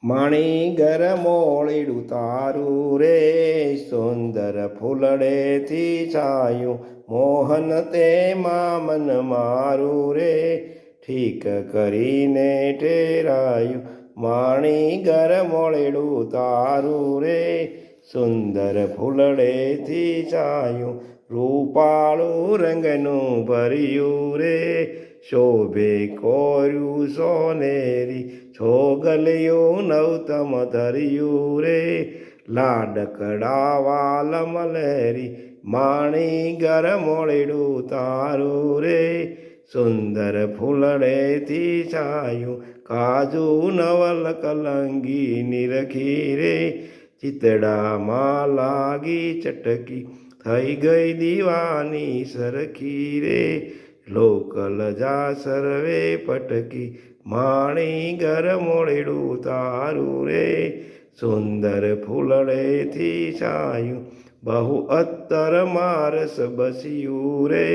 માણી ઘર મોળીડું તારું રે સુંદર ફૂલડેથી છાયું મોહન તેમાં મન મારું રે ઠીક કરીને ટેરાયું માણી ઘર મોળેડું તારું રે સુંદર ફૂલડેથી છાયું રૂપાળું રંગનું ભર્યું રે શોભે કોર્યું સોનેરી છોગલિયું નવતમ ધર્યું રે લાડકડા લમલેરી માણી ઘર મોળેડું તારું રે સુંદર ફૂલડેથી છાયું કાજુ નવલ કલંગી નિરખી રે ચિતડામાં લાગી ચટકી થઈ ગઈ દીવાની સરખી રે લોકલ જા સર્વે પટકી માણી ઘર મોળેડું તારું રે સુંદર ફૂલડેથી છાયું બહુ અત્તર મારસ બસ્યું રે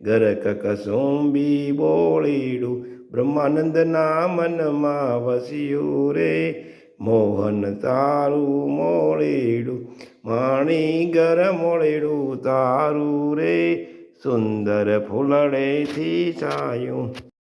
ગરક કસુંબી બોળીડું બ્રહ્માનંદના મનમાં વસ્યું રે મોહન તારું મોળેડું માણી ઘર મોળેડું તારું રે સુંદર ફૂલડેથી છાયું।